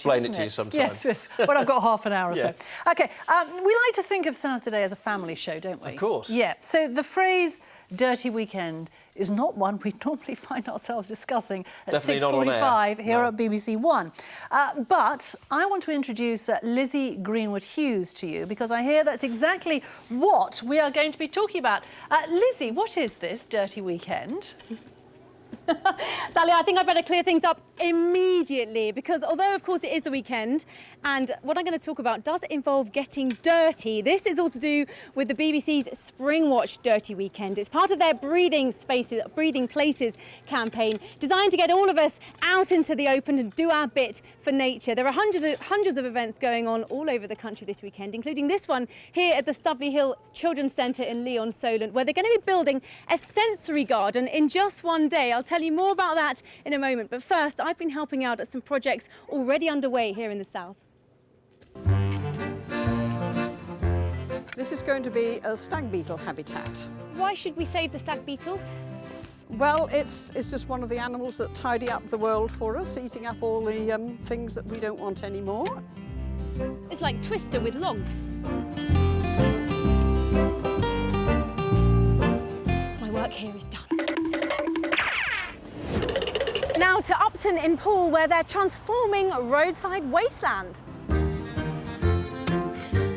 explain it to you sometime. Yes, when I've got half an hour or so. OK, we like to think of Saturday as a family show, don't we? Of course. Yeah, so the phrase dirty weekend is not one we normally find ourselves discussing at 6:45 here at BBC One. But I want to introduce Lizzie Greenwood-Hughes to you because I hear that's exactly what we are going to be talking about. Lizzie, what is this dirty weekend? Sally, I think I better clear things up immediately because although, of course, it is the weekend and what I'm going to talk about does involve getting dirty, this is all to do with the BBC's Springwatch Dirty Weekend. It's part of their Breathing Places campaign designed to get all of us out into the open and do our bit for nature. There are hundreds of events going on all over the country this weekend, including this one here at the Stubley Hill Children's Centre in Leon Solent, where they're going to be building a sensory garden in just one day. I'll tell you more about that in a moment, but first I've been helping out at some projects already underway here in the south. This is going to be a stag beetle habitat. Why should we save the stag beetles? Well, it's just one of the animals that tidy up the world for us, eating up all the things that we don't want anymore. It's like Twister with logs. My work here is done. Now to Upton in Poole, where they're transforming roadside wasteland.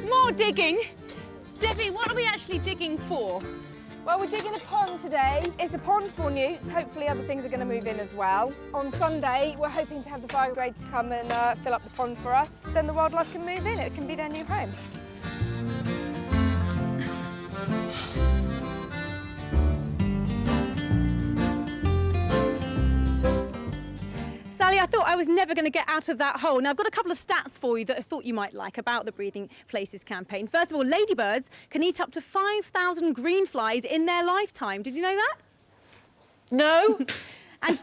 More digging. Debbie, what are we actually digging for? Well, we're digging a pond today. It's a pond for newts. Hopefully other things are going to move in as well. On Sunday, we're hoping to have the fire brigade to come and fill up the pond for us. Then the wildlife can move in. It can be their new home. Sally, I thought I was never going to get out of that hole. Now, I've got a couple of stats for you that I thought you might like about the Breathing Places campaign. First of all, ladybirds can eat up to 5,000 green flies in their lifetime. Did you know that? No. And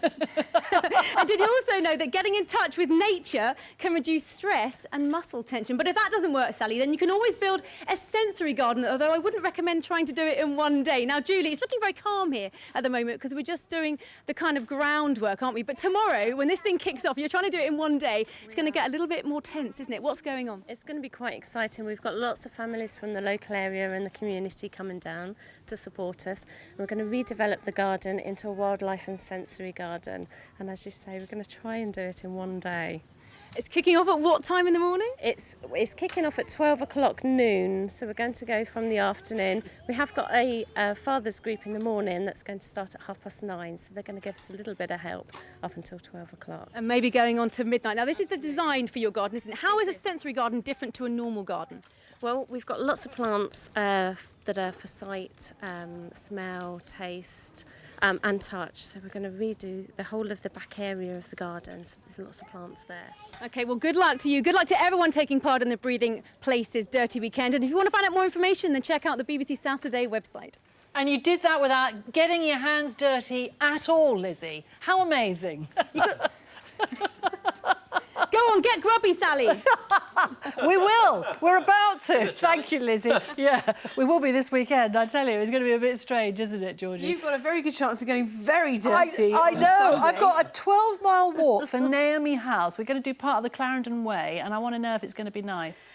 did you also know that getting in touch with nature can reduce stress and muscle tension? But if that doesn't work, Sally, then you can always build a sensory garden, although I wouldn't recommend trying to do it in one day. Now, Julie, it's looking very calm here at the moment because we're just doing the kind of groundwork, aren't we? But tomorrow, when this thing kicks off, you're trying to do it in one day, it's going to get a little bit more tense, isn't it? What's going on? It's going to be quite exciting. We've got lots of families from the local area and the community coming down to support us. We're going to redevelop the garden into a wildlife and sensory garden, and as you say, we're going to try and do it in one day. It's kicking off at what time in the morning? It's kicking off at 12 o'clock noon, so we're going to go from the afternoon. We have got a fathers group in the morning that's going to start at 9:30, so they're going to give us a little bit of help up until 12 o'clock. And maybe going on to midnight. Now, this is the design for your garden, isn't it? How is a sensory garden different to a normal garden? Well, we've got lots of plants that are for sight, smell, taste, and touch. So we're going to redo the whole of the back area of the garden. So there's lots of plants there. OK, well, good luck to you. Good luck to everyone taking part in the Breathing Places Dirty Weekend. And if you want to find out more information, then check out the BBC South Today website. And you did that without getting your hands dirty at all, Lizzie. How amazing. Go on, get grubby, Sally. We will. We're about to. Thank you, Lizzie. Yeah, we will be this weekend. I tell you, it's going to be a bit strange, isn't it, Georgie? You've got a very good chance of getting very dirty. I know. I've got a 12-mile walk for Naomi House. We're going to do part of the Clarendon Way, and I want to know if it's going to be nice.